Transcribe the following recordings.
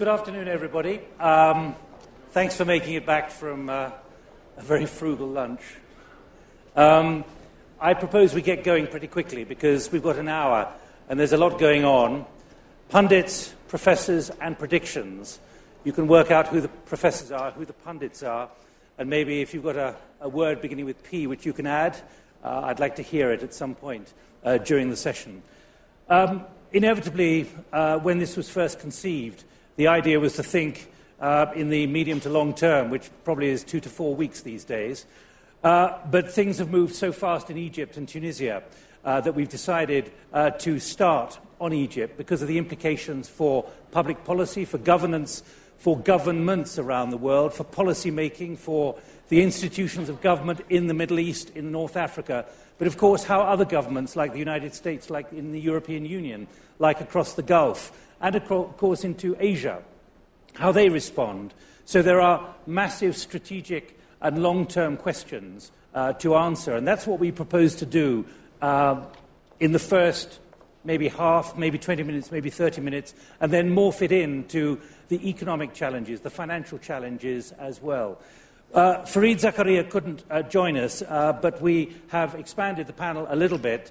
Good afternoon, everybody. Thanks for making it back from a very frugal lunch. I propose we get going pretty quickly because we've got an hour and there's a lot going on. Pundits, professors, and predictions. You can work out who the professors are, who the pundits are, and maybe if you've got a word beginning with P which you can add, I'd like to hear it at some point during the session. Inevitably, when this was first conceived, the idea was to think in the medium to long term, which probably is 2 to 4 weeks these days. But things have moved so fast in Egypt and Tunisia that we've decided to start on Egypt because of the implications for public policy, for governance, for governments around the world, for policy making, for the institutions of government in the Middle East, in North Africa, but of course how other governments like the United States, like in the European Union, like across the Gulf, and of course into Asia, how they respond. So there are massive strategic and long-term questions to answer, and that's what we propose to do in the first maybe half, maybe 20 minutes, maybe 30 minutes, and then morph it into the economic challenges, the financial challenges as well. Fareed Zakaria couldn't join us, but we have expanded the panel a little bit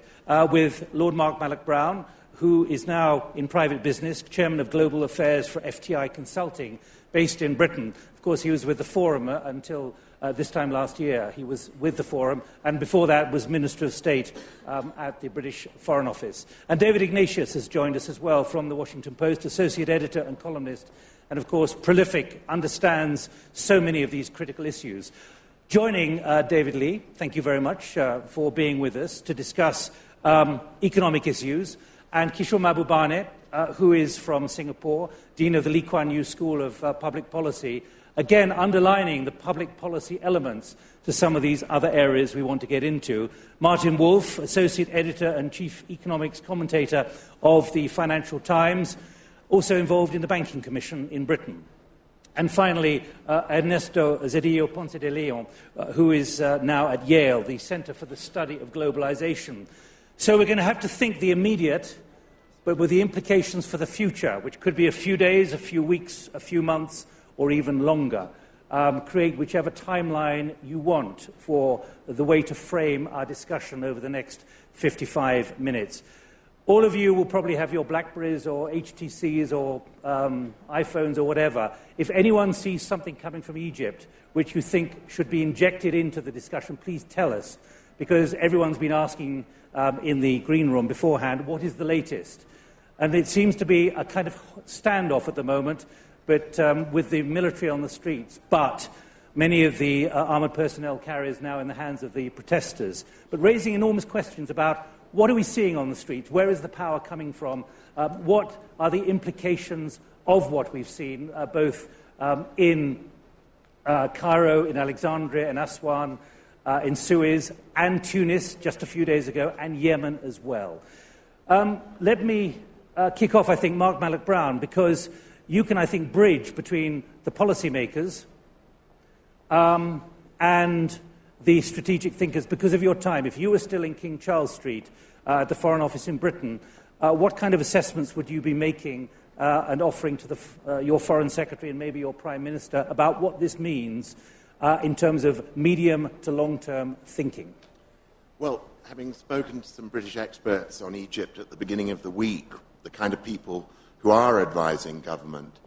with Lord Mark Malloch-Brown, who is now in private business, Chairman of Global Affairs for FTI Consulting, based in Britain. Of course, he was with the Forum until this time last year. He was with the Forum, and before that was Minister of State at the British Foreign Office. And David Ignatius has joined us as well from the Washington Post, Associate Editor and columnist, and of course prolific, understands so many of these critical issues. Joining David Lee, thank you very much for being with us to discuss economic issues, and Kishore Mahbubane, who is from Singapore, Dean of the Lee Kuan Yew School of Public Policy, again underlining the public policy elements to some of these other areas we want to get into. Martin Wolf, Associate Editor and Chief Economics Commentator of the Financial Times, also involved in the Banking Commission in Britain. And finally, Ernesto Zedillo Ponce de Leon, who is now at Yale, the Center for the Study of Globalization. So we're going to have to think the immediate, but with the implications for the future, which could be a few days, a few weeks, a few months, or even longer. Create whichever timeline you want for the way to frame our discussion over the next 55 minutes. All of you will probably have your BlackBerries or HTCs or iPhones or whatever. If anyone sees something coming from Egypt which you think should be injected into the discussion, please tell us, because everyone's been asking in the green room beforehand, what is the latest? And it seems to be a kind of standoff at the moment, but with the military on the streets, but many of the armoured personnel carriers now in the hands of the protesters, but raising enormous questions about what are we seeing on the streets, where is the power coming from, what are the implications of what we've seen, both in Cairo, in Alexandria, in Aswan, in Suez, and Tunis just a few days ago, and Yemen as well. Let me kick off, I think, Mark Malloch-Brown, because you can, I think, bridge between the policymakers and the strategic thinkers because of your time. If you were still in King Charles Street at the Foreign Office in Britain, what kind of assessments would you be making and offering to your Foreign Secretary and maybe your Prime Minister about what this means in terms of medium to long-term thinking? Well, having spoken to some British experts on Egypt at the beginning of the week, the kind of people who are advising government,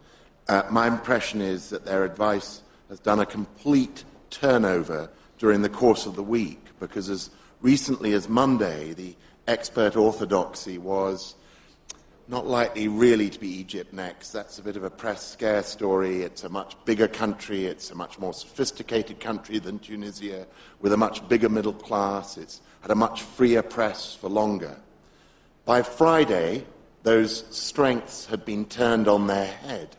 my impression is that their advice has done a complete turnover during the course of the week, because as recently as Monday, the expert orthodoxy was not likely really to be Egypt next. That's a bit of a press scare story. It's a much bigger country. It's a much more sophisticated country than Tunisia, with a much bigger middle class. It's had a much freer press for longer. By Friday, those strengths had been turned on their head.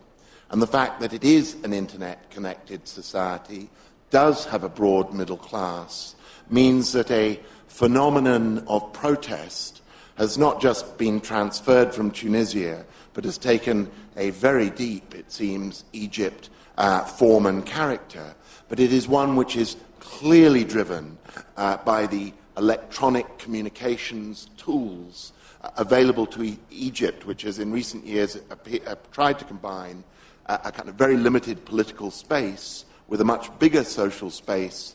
And the fact that it is an internet-connected society, does have a broad middle class, means that a phenomenon of protest has not just been transferred from Tunisia, but has taken a very deep, it seems, Egypt form and character. But it is one which is clearly driven by the electronic communications tools available to Egypt, which has in recent years tried to combine a kind of very limited political space with a much bigger social space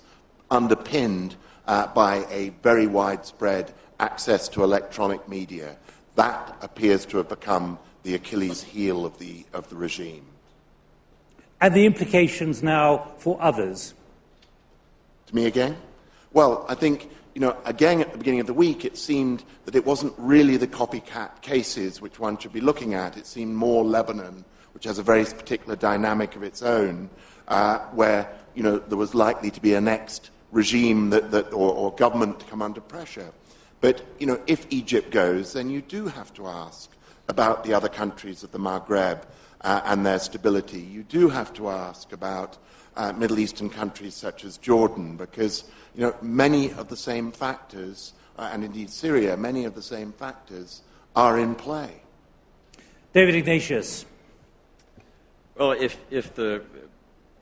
underpinned by a very widespread access to electronic media. That appears to have become the Achilles heel of the regime. And the implications now for others? To me again? Well, I think, again at the beginning of the week, it seemed that it wasn't really the copycat cases which one should be looking at. It seemed more Lebanon, which has a very particular dynamic of its own, where, there was likely to be a next regime or government to come under pressure. But, if Egypt goes, then you do have to ask about the other countries of the Maghreb and their stability. You do have to ask about Middle Eastern countries such as Jordan, because, many of the same factors, and indeed Syria, many of the same factors are in play. David Ignatius. Well, to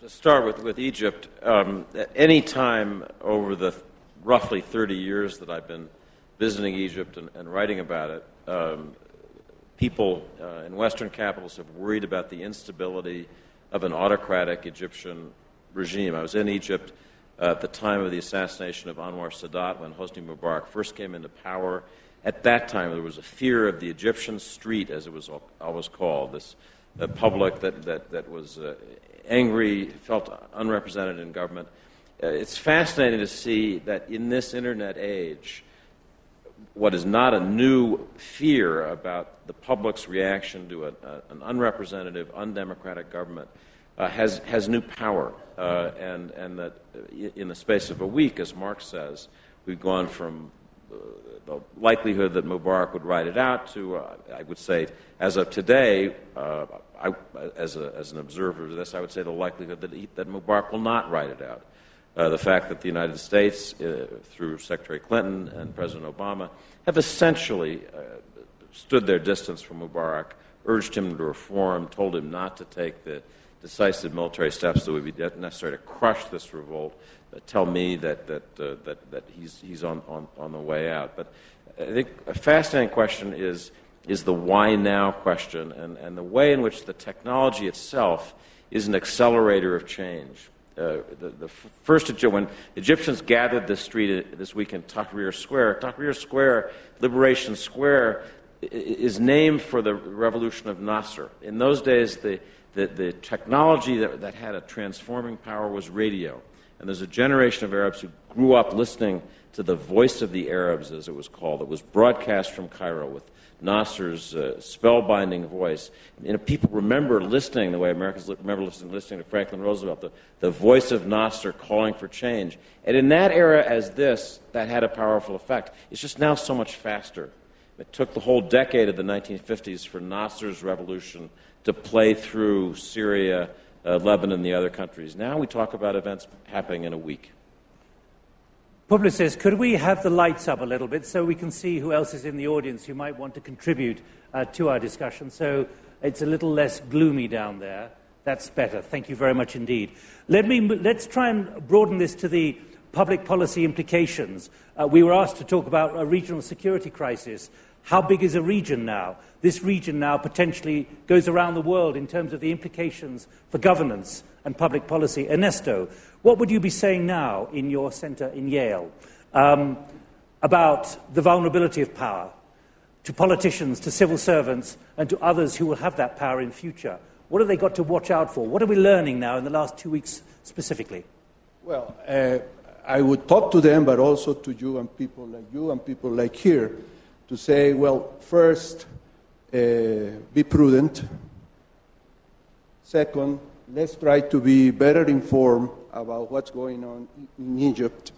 start with Egypt, at any time over the roughly 30 years that I've been visiting Egypt and writing about it, people in Western capitals have worried about the instability of an autocratic Egyptian regime. I was in Egypt at the time of the assassination of Anwar Sadat when Hosni Mubarak first came into power. At that time, there was a fear of the Egyptian street, as it was always called, this public that was angry, felt unrepresented in government. It's fascinating to see that in this internet age, what is not a new fear about the public's reaction to an unrepresentative, undemocratic government has new power, and that in the space of a week, as Mark says, we've gone from the likelihood that Mubarak would ride it out to, I would say, as of today, as an observer of this, I would say the likelihood that Mubarak will not ride it out. The fact that the United States, through Secretary Clinton and President Obama, have essentially stood their distance from Mubarak, urged him to reform, told him not to take the decisive military steps that would be necessary to crush this revolt, tell me that he's on the way out. But I think a fascinating question is the why now question, and the way in which the technology itself is an accelerator of change. When Egyptians gathered this street this week in Tahrir Square, Liberation Square, is named for the revolution of Nasser. In those days, the technology that had a transforming power was radio. And there's a generation of Arabs who grew up listening to the voice of the Arabs, as it was called. It was broadcast from Cairo with Nasser's spellbinding voice. People remember listening the way Americans remember listening to Franklin Roosevelt, the voice of Nasser calling for change. And in that era as this, that had a powerful effect. It's just now so much faster. It took the whole decade of the 1950s for Nasser's revolution to play through Syria, Lebanon, and the other countries. Now we talk about events happening in a week. Publicist, could we have the lights up a little bit so we can see who else is in the audience who might want to contribute to our discussion, so it's a little less gloomy down there? That's better. Thank you very much indeed. Let's try and broaden this to the public policy implications. We were asked to talk about a regional security crisis. How big is a region now? This region now potentially goes around the world in terms of the implications for governance and public policy. Ernesto, what would you be saying now in your centre in Yale about the vulnerability of power to politicians, to civil servants, and to others who will have that power in future? What have they got to watch out for? What are we learning now in the last 2 weeks specifically? Well, I would talk to them, but also to you and people like here, to say, well, first, be prudent. Second, let's try to be better informed about what's going on in Egypt.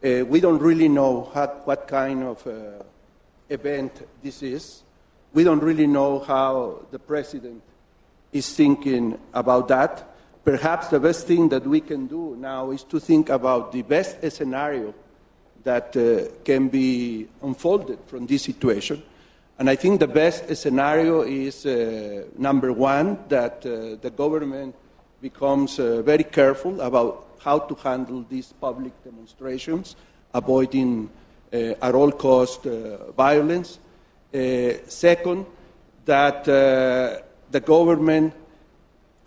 We don't really know what kind of event this is. We don't really know how the president is thinking about that. Perhaps the best thing that we can do now is to think about the best scenario that can be unfolded from this situation. And I think the best scenario is, number one, that the government becomes very careful about how to handle these public demonstrations, avoiding at all cost violence. Second, that the government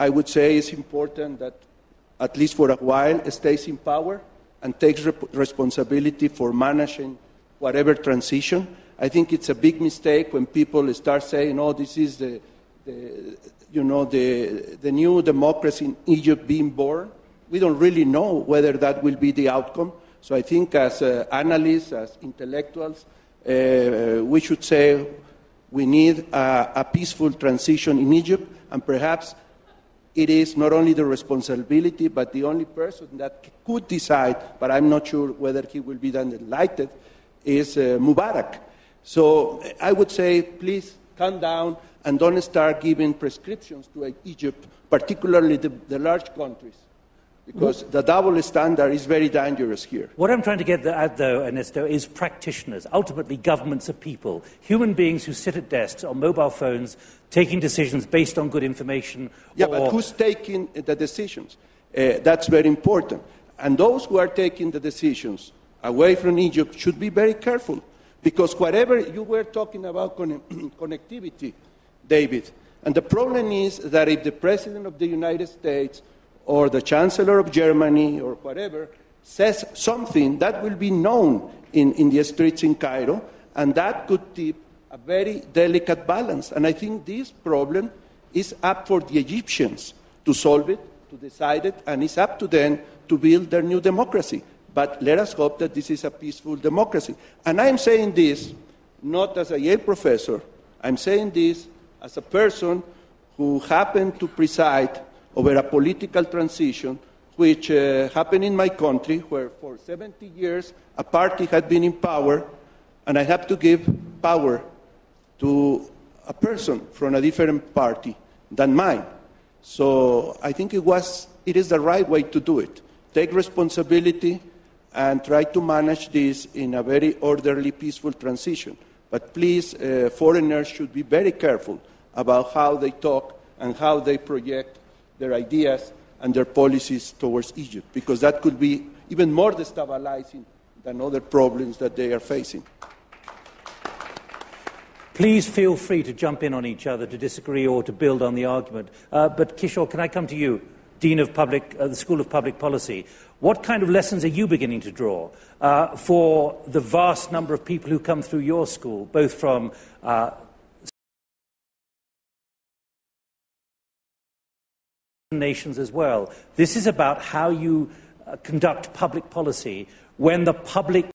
I would say it's important that, at least for a while, stays in power and takes responsibility for managing whatever transition. I think it's a big mistake when people start saying, "Oh, this is the new democracy in Egypt being born." We don't really know whether that will be the outcome. So I think as analysts, as intellectuals, we should say we need a peaceful transition in Egypt, and perhaps it is not only the responsibility, but the only person that could decide, but I'm not sure whether he will be then elected, is Mubarak. So I would say, please calm down and don't start giving prescriptions to Egypt, particularly the large countries, because the double standard is very dangerous here. What I'm trying to get at, though, Ernesto, is practitioners. Ultimately, governments are people, human beings who sit at desks on mobile phones, taking decisions based on good information. Yeah, but who's taking the decisions? That's very important. And those who are taking the decisions away from Egypt should be very careful, because whatever you were talking about connectivity, David, and the problem is that if the President of the United States or the Chancellor of Germany or whatever says something, that will be known in the streets in Cairo, and that could tip a very delicate balance. And I think this problem is up for the Egyptians to solve it, to decide it, and it's up to them to build their new democracy. But let us hope that this is a peaceful democracy. And I'm saying this not as a Yale professor. I'm saying this as a person who happened to preside over a political transition which happened in my country, where for 70 years a party had been in power, and I have to give power to a person from a different party than mine. So I think it is the right way to do it. Take responsibility and try to manage this in a very orderly, peaceful transition. But please, foreigners should be very careful about how they talk and how they project their ideas and their policies towards Egypt, because that could be even more destabilizing than other problems that they are facing. Please feel free to jump in on each other, to disagree or to build on the argument. But Kishore, can I come to you, Dean of the School of Public Policy? What kind of lessons are you beginning to draw for the vast number of people who come through your school, both from nations as well? This is about how you conduct public policy when the public...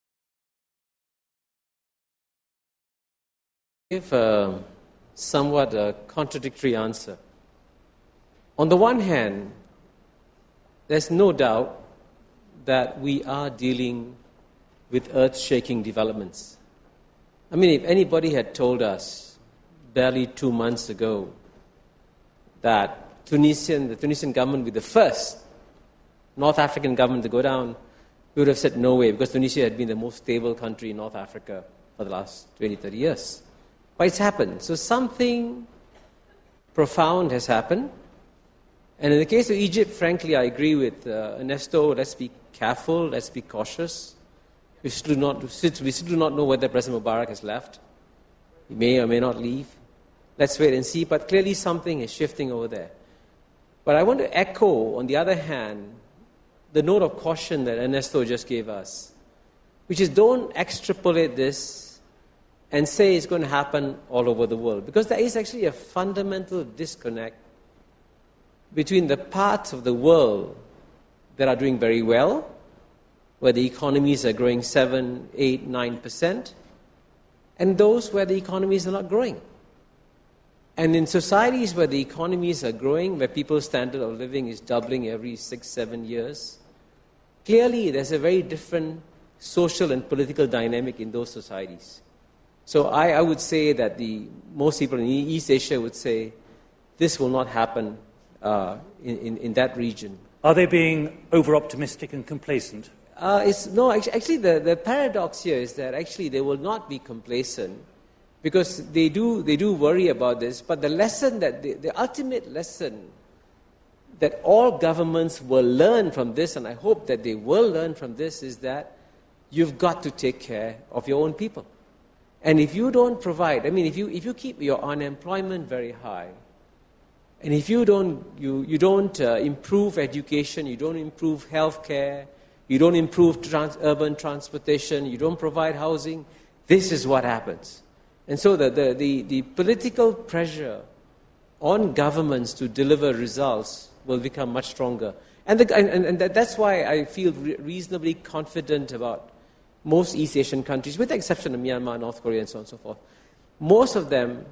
Give a somewhat contradictory answer. On the one hand, there's no doubt that we are dealing with earth-shaking developments. I mean, if anybody had told us barely 2 months ago that the Tunisian government would be the first North African government to go down, we would have said no way, because Tunisia had been the most stable country in North Africa for the last 20, 30 years. But it's happened. So something profound has happened. And in the case of Egypt, frankly, I agree with Ernesto. Let's be careful. Let's be cautious. We still do not know whether President Mubarak has left. He may or may not leave. Let's wait and see. But clearly something is shifting over there. But I want to echo, on the other hand, the note of caution that Ernesto just gave us, which is don't extrapolate this and say it's going to happen all over the world. Because there is actually a fundamental disconnect between the parts of the world that are doing very well, where the economies are growing 7, 8, 9%, and those where the economies are not growing. And in societies where the economies are growing, where people's standard of living is doubling every 6, 7 years, clearly there's a very different social and political dynamic in those societies. So I would say that most people in East Asia would say this will not happen in that region. Are they being over-optimistic and complacent? Actually, the paradox here is that actually they will not be complacent, because they do worry about this. But the lesson the ultimate lesson that all governments will learn from this, and I hope that they will learn from this, is that you've got to take care of your own people. And if you don't provide, I mean, if you keep your unemployment very high, And if you don't improve education, you don't improve healthcare, you don't improve urban transportation, you don't provide housing, this is what happens. And so the political pressure on governments to deliver results will become much stronger. And that's why I feel reasonably confident about most East Asian countries, with the exception of Myanmar, North Korea, and so on and so forth. Most of them,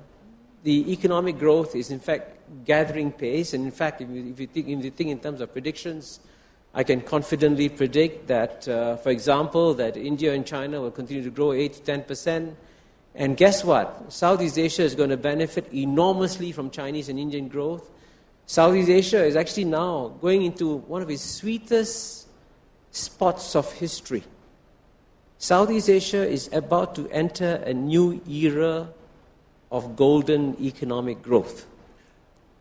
the economic growth is in fact gathering pace. And in fact, if you think in terms of predictions, I can confidently predict that, for example, that India and China will continue to grow 8 to 10%. And guess what? Southeast Asia is going to benefit enormously from Chinese and Indian growth. Southeast Asia is actually now going into one of its sweetest spots of history. Southeast Asia is about to enter a new era of golden economic growth.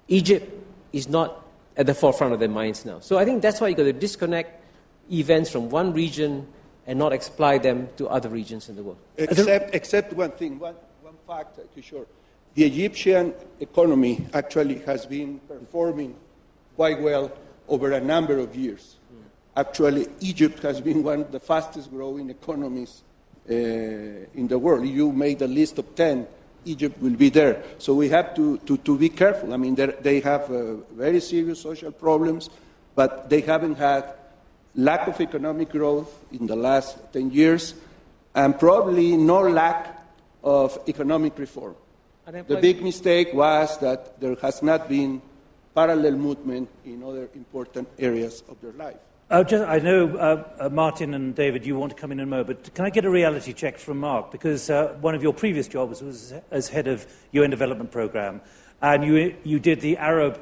Egypt is not at the forefront of their minds now. So I think that's why you've got to disconnect events from one region and not apply them to other regions in the world. Except one thing, one fact, Kishore. The Egyptian economy actually has been performing quite well over a number of years. Actually, Egypt has been one of the fastest growing economies in the world. You made a list of 10, Egypt will be there. So we have to be careful. I mean, they have very serious social problems, but they haven't had lack of economic growth in the last 10 years, and probably no lack of economic reform. The big mistake was that there has not been parallel movement in other important areas of their life. I know, Martin and David, you want to come in a moment, but can I get a reality check from Mark? Because one of your previous jobs was as head of UN Development Programme, and you did the Arab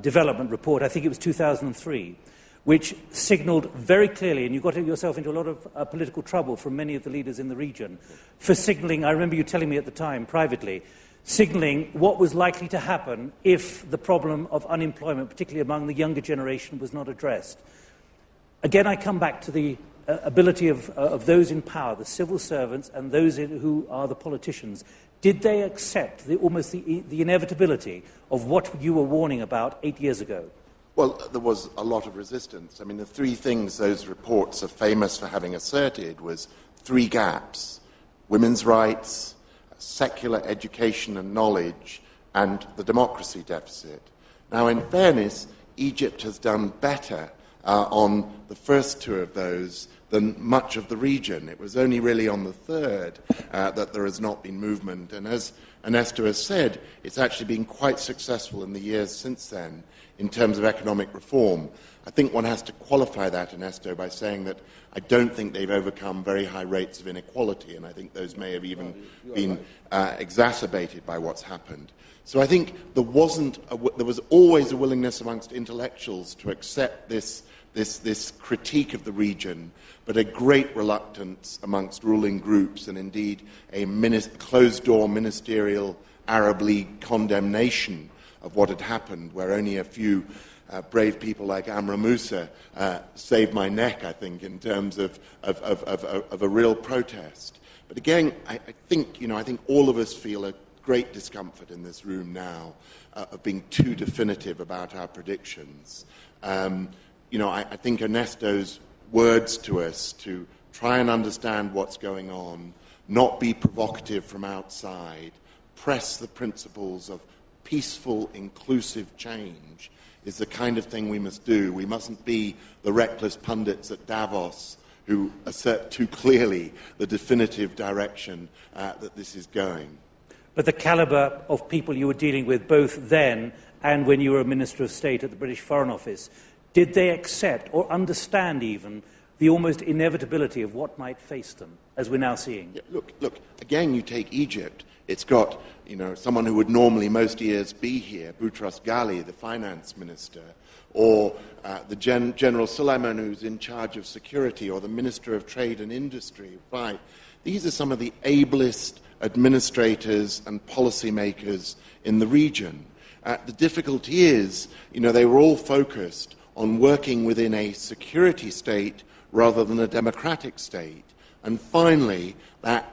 Development Report, I think it was 2003, which signalled very clearly, and you got yourself into a lot of political trouble from many of the leaders in the region, for signalling, I remember you telling me at the time, privately, signalling what was likely to happen if the problem of unemployment, particularly among the younger generation, was not addressed. Again, I come back to the ability of those in power, the civil servants and those who are the politicians. Did they accept almost the inevitability of what you were warning about 8 years ago? Well, there was a lot of resistance. I mean, the three things those reports are famous for having asserted was three gaps: women's rights, secular education and knowledge, and the democracy deficit. Now, in fairness, Egypt has done better on the first two of those than much of the region. It was only really on the third that there has not been movement. And as Ernesto has said, it's actually been quite successful in the years since then in terms of economic reform. I think one has to qualify that, Ernesto, by saying that I don't think they've overcome very high rates of inequality, and I think those may have even been exacerbated by what's happened. So I think there was always a willingness amongst intellectuals to accept this critique of the region, but a great reluctance amongst ruling groups, and indeed a closed-door ministerial Arab League condemnation of what had happened, where only a few brave people like Amra Musa saved my neck, I think, in terms of a real protest. But again, I think all of us feel a great discomfort in this room now of being too definitive about our predictions. I think Ernesto's words to us to try and understand what's going on, not be provocative from outside, press the principles of peaceful, inclusive change is the kind of thing we must do. We mustn't be the reckless pundits at Davos who assert too clearly the definitive direction that this is going. But the calibre of people you were dealing with both then and when you were a Minister of State at the British Foreign Office, did they accept or understand even the almost inevitability of what might face them, as we're now seeing? Yeah, look, again, you take Egypt. It's got, someone who would normally most years be here, Boutros Ghali, the finance minister, or the General Suleiman, who's in charge of security, or the Minister of Trade and Industry. Right? These are some of the ablest administrators and policymakers in the region. The difficulty is, they were all focused on working within a security state rather than a democratic state. And finally, that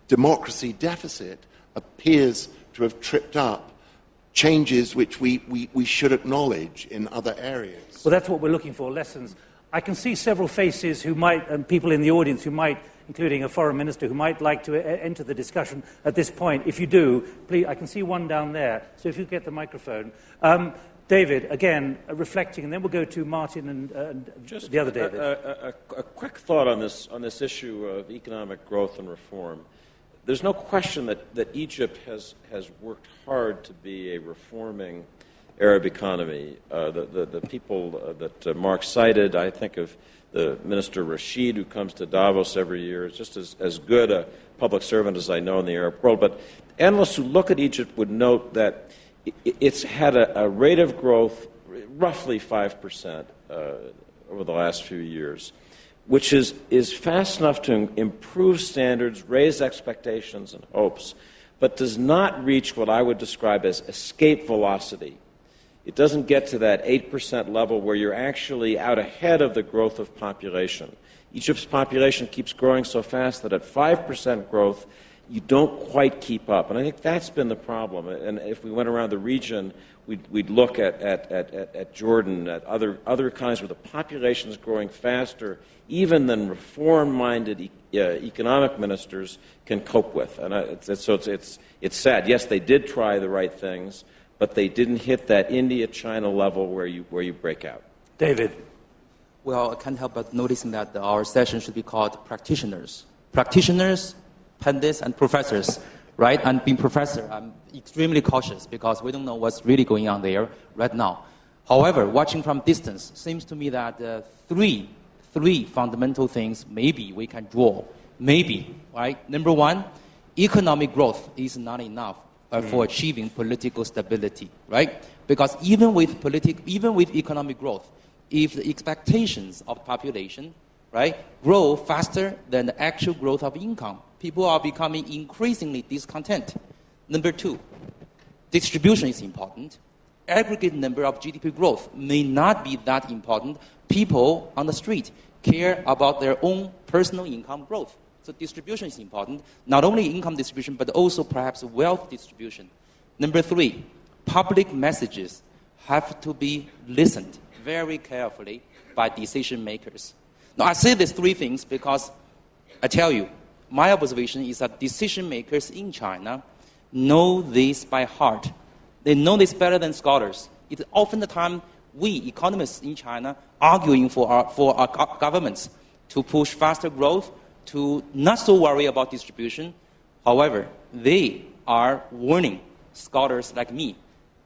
democracy deficit appears to have tripped up changes which we should acknowledge in other areas. Well, that's what we're looking for, lessons. I can see several faces who might, and people in the audience who might, including a foreign minister, who might like to enter the discussion at this point. If you do, please, I can see one down there. So if you get the microphone. David, again, reflecting, and then we'll go to Martin and just the other David. A quick thought on this issue of economic growth and reform. There's no question that Egypt has worked hard to be a reforming Arab economy. The people that Mark cited, I think of the Minister Rashid, who comes to Davos every year, is just as good a public servant as I know in the Arab world. But analysts who look at Egypt would note that it's had a rate of growth roughly 5% over the last few years, which is fast enough to improve standards, raise expectations and hopes, but does not reach what I would describe as escape velocity. It doesn't get to that 8% level where you're actually out ahead of the growth of population. Egypt's population keeps growing so fast that at 5% growth, you don't quite keep up. And I think that's been the problem. And if we went around the region, we'd look at Jordan, at other economies where the population is growing faster even than reform-minded economic ministers can cope with. And it's sad. Yes, they did try the right things, but they didn't hit that India-China level where you break out. David. Well, I can't help but noticing that our session should be called practitioners. Practitioners, pundits, and professors, right? And being professor, I'm extremely cautious because we don't know what's really going on there right now. However, watching from distance, seems to me that three fundamental things maybe we can draw. Maybe, right? Number one, economic growth is not enough for achieving political stability, right? Because even with economic growth, if the expectations of population, right, grow faster than the actual growth of income, people are becoming increasingly discontent. Number two, distribution is important. Aggregate number of GDP growth may not be that important. People on the street care about their own personal income growth. So distribution is important, not only income distribution, but also perhaps wealth distribution. Number three, public messages have to be listened very carefully by decision makers. Now, I say these three things because I tell you, my observation is that decision makers in China know this by heart. They know this better than scholars. It's often the time we economists in China arguing for our governments to push faster growth, to not so worry about distribution. However, they are warning scholars like me.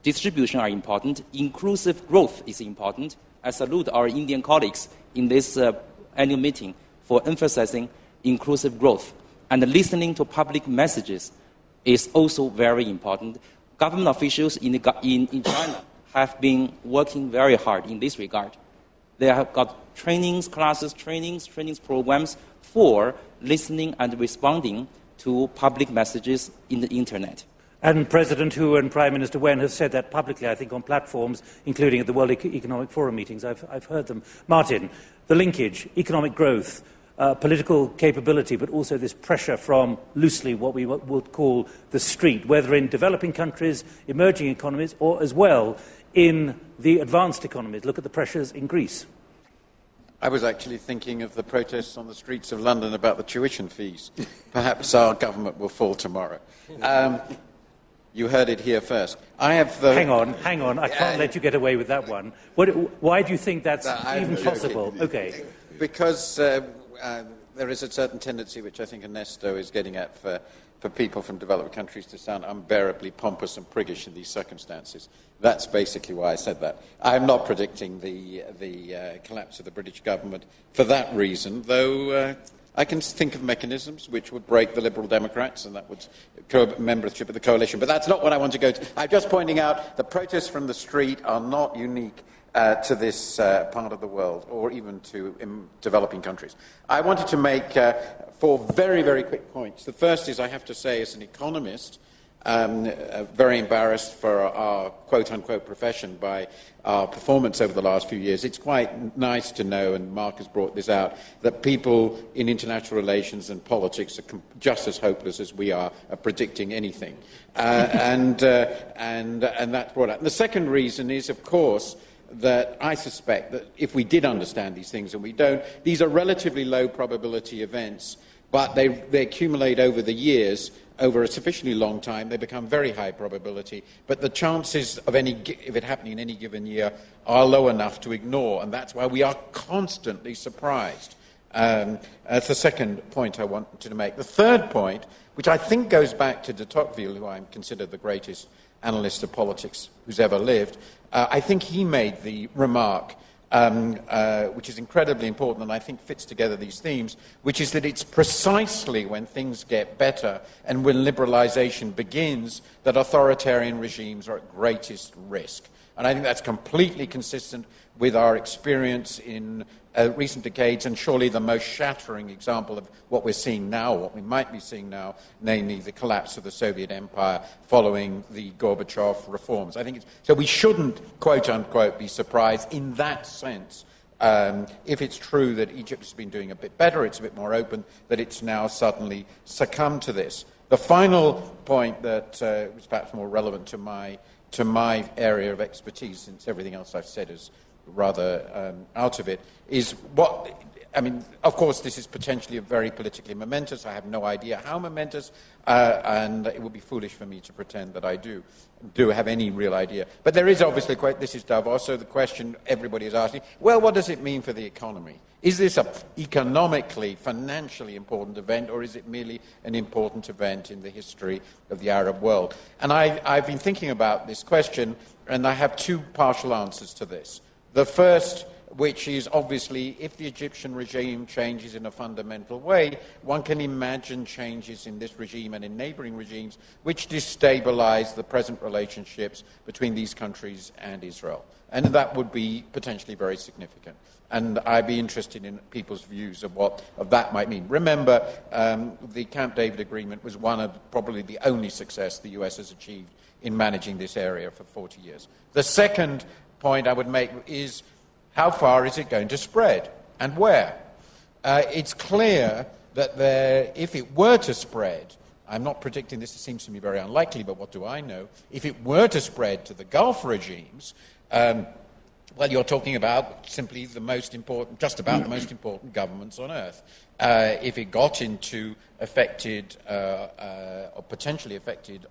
Distribution are important. Inclusive growth is important. I salute our Indian colleagues in this annual meeting for emphasizing inclusive growth. And listening to public messages is also very important. Government officials in China have been working very hard in this regard. They have got trainings, classes, trainings programs for listening and responding to public messages in the internet. And President Hu and Prime Minister Wen have said that publicly, I think, on platforms, including at the World Economic Forum meetings. I've heard them. Martin, the linkage, economic growth, political capability, but also this pressure from, loosely, what we would call the street, whether in developing countries, emerging economies, or as well in the advanced economies. Look at the pressures in Greece. I was actually thinking of the protests on the streets of London about the tuition fees. Perhaps our government will fall tomorrow. You heard it here first. Hang on. I can't let you get away with that one. Why do you think that's even possible? Okay. Because there is a certain tendency, which I think Ernesto is getting at, for people from developed countries to sound unbearably pompous and priggish in these circumstances. That's basically why I said that. I'm not predicting the collapse of the British government for that reason, though I can think of mechanisms which would break the Liberal Democrats, and that would membership of the coalition. But that's not what I want to go to. I'm just pointing out the protests from the street are not unique to this part of the world, or even to developing countries. I wanted to make 4 very, very quick points. The first is, I have to say, as an economist, very embarrassed for our quote-unquote profession by our performance over the last few years. It's quite nice to know, and Mark has brought this out, that people in international relations and politics are just as hopeless as we are at predicting anything. And that's brought out. And the second reason is, of course, that I suspect that if we did understand these things, and we don't, these are relatively low probability events, but they accumulate over the years. Over a sufficiently long time, they become very high probability, but the chances of if it happening in any given year are low enough to ignore, and that's why we are constantly surprised. That's the second point I wanted to make. The third point, which I think goes back to de Tocqueville, who I consider the greatest analyst of politics who's ever lived, I think he made the remark, which is incredibly important and I think fits together these themes, which is that it's precisely when things get better and when liberalization begins that authoritarian regimes are at greatest risk. And I think that's completely consistent with our experience in recent decades, and surely the most shattering example of what we're seeing now, what we might be seeing now, namely the collapse of the Soviet Empire following the Gorbachev reforms. I think so we shouldn't, quote-unquote, be surprised in that sense if it's true that Egypt has been doing a bit better, it's a bit more open, that it's now suddenly succumbed to this. The final point that was perhaps more relevant to my area of expertise, since everything else I've said is rather out of it, is what, I mean, of course this is potentially very politically momentous. I have no idea how momentous, and it would be foolish for me to pretend that I do have any real idea. But there is obviously, this is Davos, so the question everybody is asking, well, what does it mean for the economy? Is this an economically, financially important event, or is it merely an important event in the history of the Arab world? And I've been thinking about this question, and I have two partial answers to this. The first, which is obviously if the Egyptian regime changes in a fundamental way, one can imagine changes in this regime and in neighboring regimes which destabilize the present relationships between these countries and Israel. And that would be potentially very significant. And I'd be interested in people's views of what that might mean. Remember, the Camp David Agreement was one of probably the only success the US has achieved in managing this area for 40 years. The second point I would make is how far is it going to spread and where? It's clear that if it were to spread, I'm not predicting this, it seems to me very unlikely, but what do I know? If it were to spread to the Gulf regimes, well, you're talking about simply the most important, just about the most important governments on earth. If it got into affected or potentially affected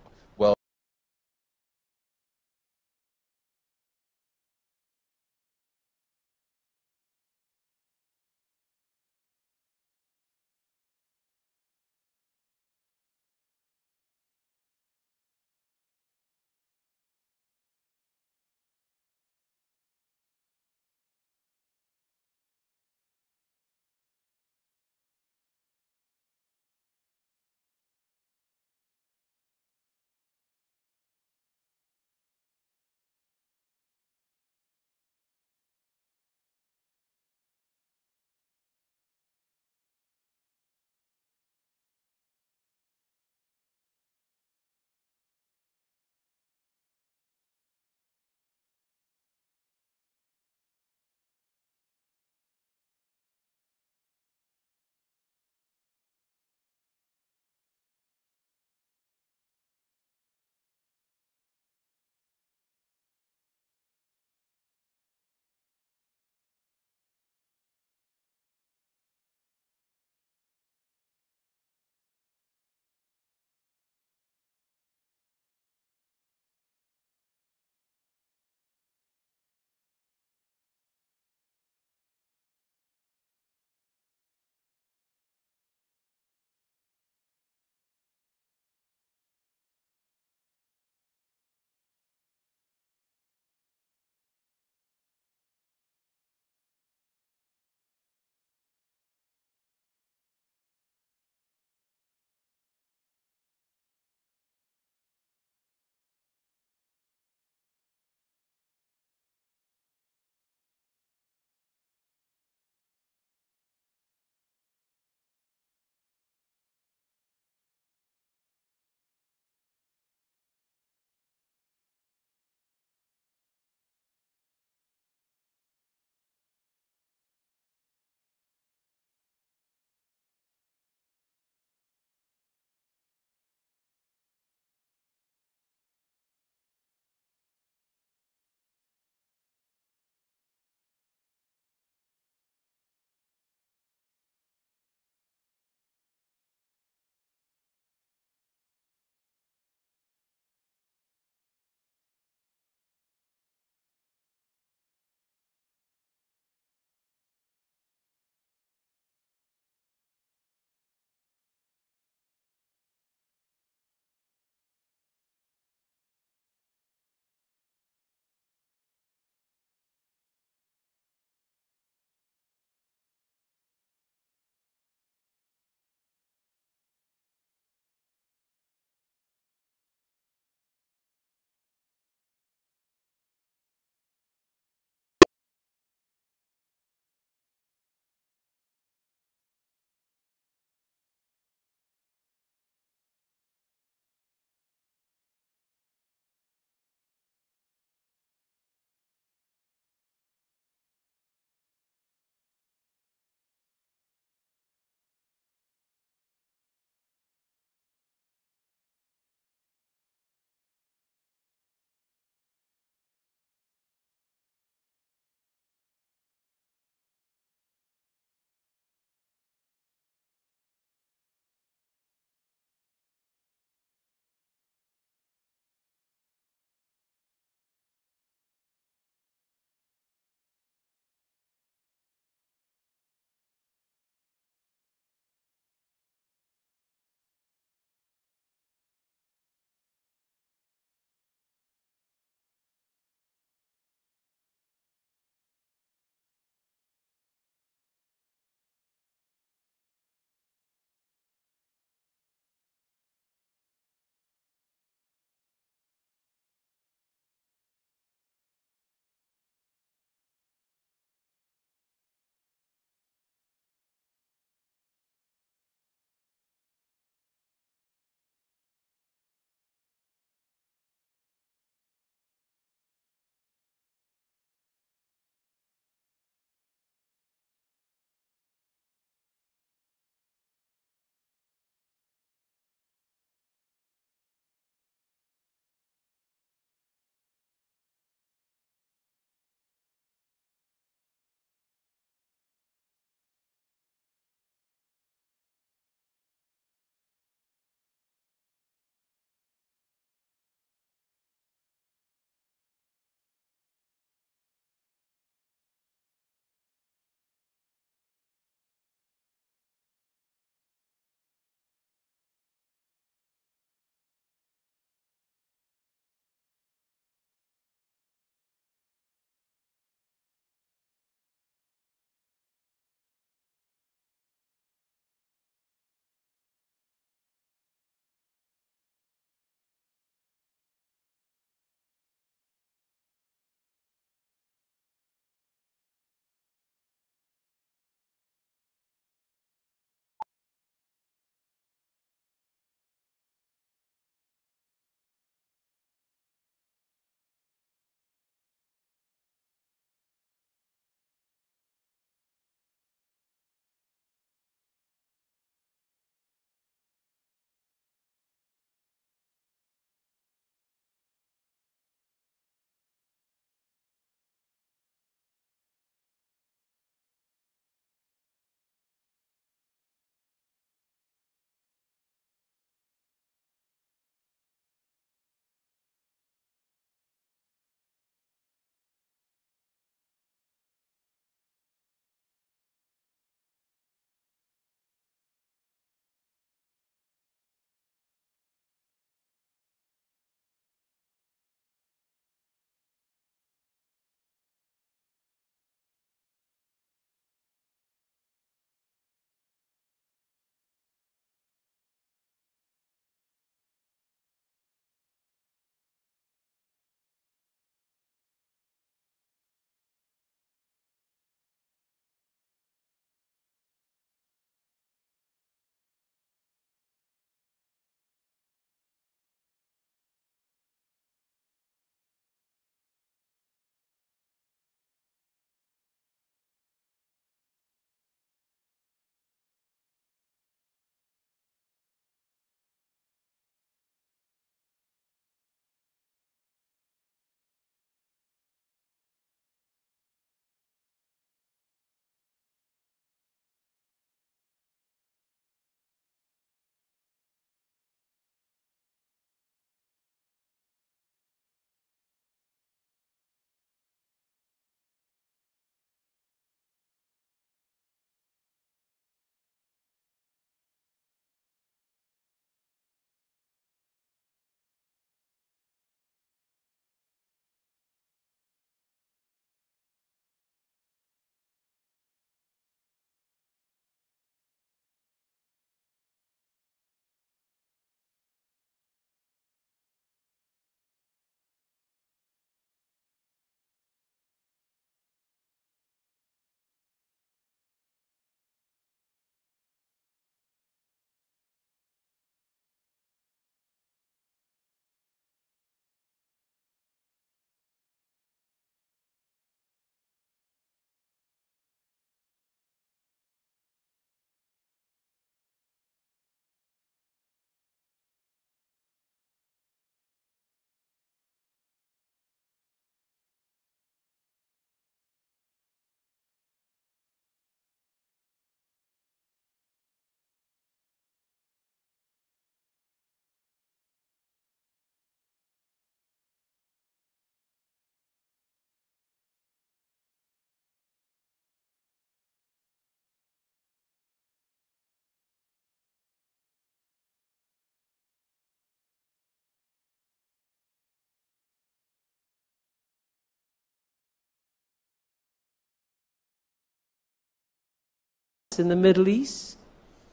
in the Middle East.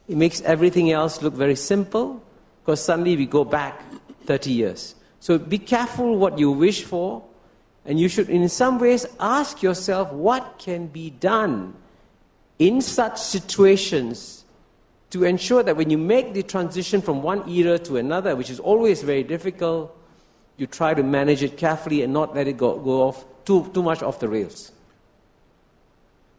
It makes everything else look very simple, because suddenly we go back 30 years. So be careful what you wish for, and you should in some ways ask yourself what can be done in such situations to ensure that when you make the transition from one era to another, which is always very difficult, you try to manage it carefully and not let it go off too much off the rails.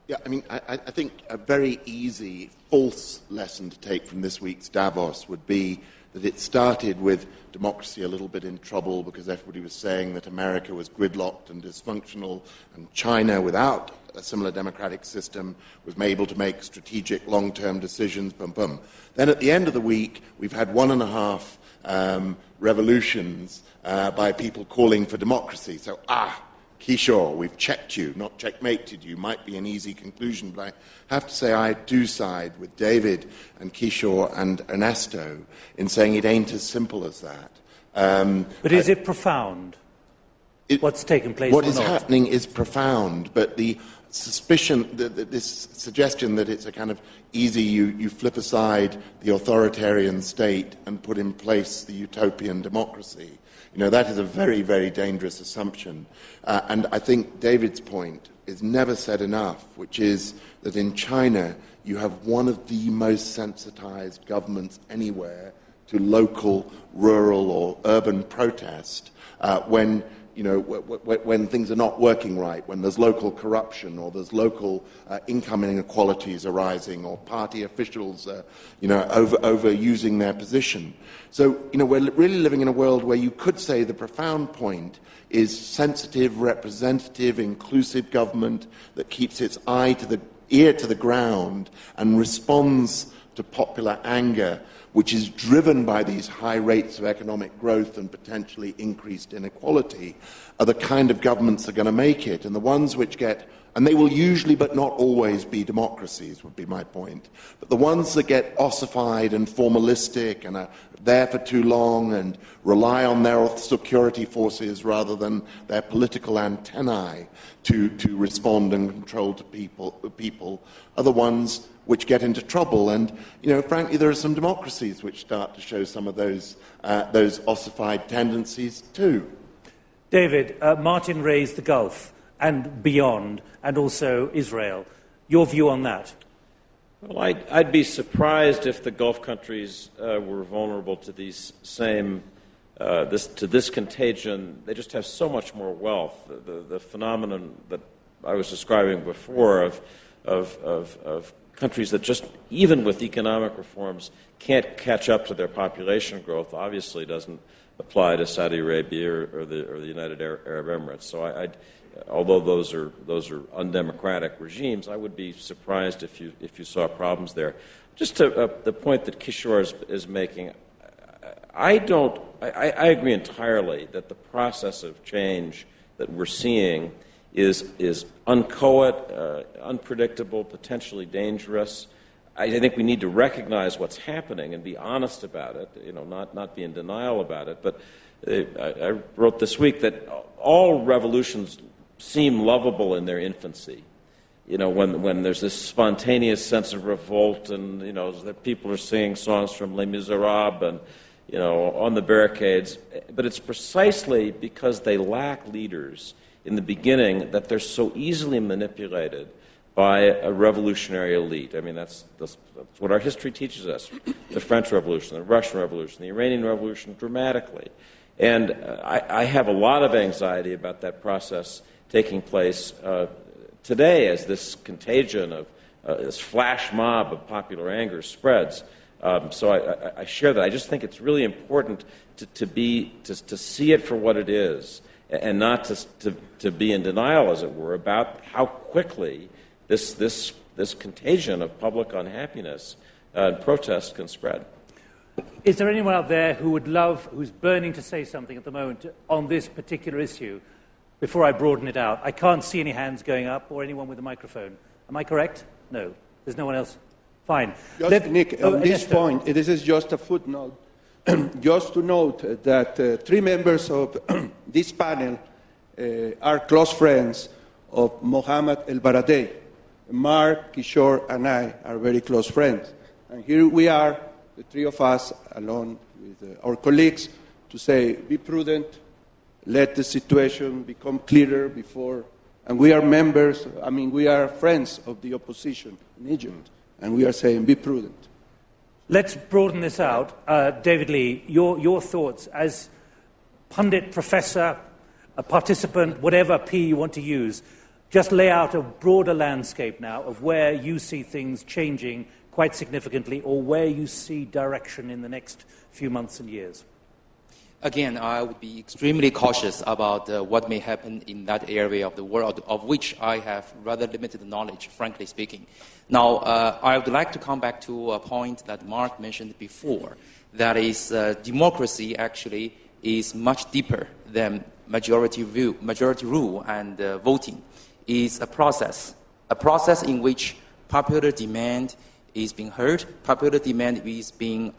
Yeah, I mean, I think a very easy, false lesson to take from this week's Davos would be that it started with democracy a little bit in trouble because everybody was saying that America was gridlocked and dysfunctional, and China, without a similar democratic system, was able to make strategic long-term decisions, Then at the end of the week, we've had 1.5 revolutions by people calling for democracy. So, Kishore, we've checked you, not checkmated you, might be an easy conclusion, but I have to say I do side with David and Kishore and Ernesto in saying it ain't as simple as that. But is it profound? What's taken place? What is happening is profound, but the suspicion, this suggestion that it's a kind of easy, you flip aside the authoritarian state and put in place the utopian democracy, that is a very, very dangerous assumption. And I think David's point is never said enough, which is that in China you have one of the most sensitized governments anywhere to local, rural or urban protest when things are not working right, when there's local corruption or there's local income inequalities arising or party officials, overusing their position. So, we're really living in a world where you could say the profound point is sensitive, representative, inclusive government that keeps its ear to the ground and responds to popular anger, which is driven by these high rates of economic growth and potentially increased inequality, are the kind of governments that are going to make it. And the ones which and they will usually but not always be democracies, would be my point, but the ones that get ossified and formalistic and are there for too long and rely on their security forces rather than their political antennae to respond and control to people are the ones which get into trouble. And, frankly, there are some democracies which start to show some of those ossified tendencies too. David, Martin raised the Gulf and beyond, and also Israel. Your view on that? Well, I'd be surprised if the Gulf countries were vulnerable to these same this contagion. They just have so much more wealth. The phenomenon that I was describing before of countries that just, even with economic reforms, can't catch up to their population growth, obviously doesn't apply to Saudi Arabia or the United Arab Emirates. So although those are undemocratic regimes, I would be surprised if you saw problems there. Just to the point that Kishore is making, I agree entirely that the process of change that we're seeing is inchoate, unpredictable, potentially dangerous. I think we need to recognize what's happening and be honest about it, not be in denial about it. But I wrote this week that all revolutions seem lovable in their infancy. When there's this spontaneous sense of revolt and, that people are singing songs from Les Miserables and, on the barricades. But it's precisely because they lack leaders in the beginning that they're so easily manipulated by a revolutionary elite. I mean, that's what our history teaches us. The French Revolution, the Russian Revolution, the Iranian Revolution, dramatically. And I have a lot of anxiety about that process taking place today as this contagion of this flash mob of popular anger spreads. So I share that. I just think it's really important to see it for what it is and not to be in denial, as it were, about how quickly this contagion of public unhappiness and protest can spread. Is there anyone out there who's burning to say something at the moment on this particular issue before I broaden it out? I can't see any hands going up or anyone with a microphone. Am I correct? No. There's no one else? Fine. Nick, on this point, this is just a footnote. Just to note that 3 members of this panel are close friends of Mohammed el-Baradei, Mark, Kishore, and I are very close friends. And here we are, the three of us, along with our colleagues, to say, be prudent, let the situation become clearer before. And we are members, we are friends of the opposition in Egypt. And we are saying, be prudent. Let's broaden this out. David Lee, your thoughts as pundit, professor, a participant, whatever P you want to use. Just lay out a broader landscape now of where you see things changing quite significantly or where you see direction in the next few months and years. Again, I would be extremely cautious about what may happen in that area of the world, of which I have rather limited knowledge, frankly speaking. Now, I would like to come back to a point that Mark mentioned before. That is, democracy actually is much deeper than majority rule and voting. Is a process in which popular demand is being heard, popular demand is being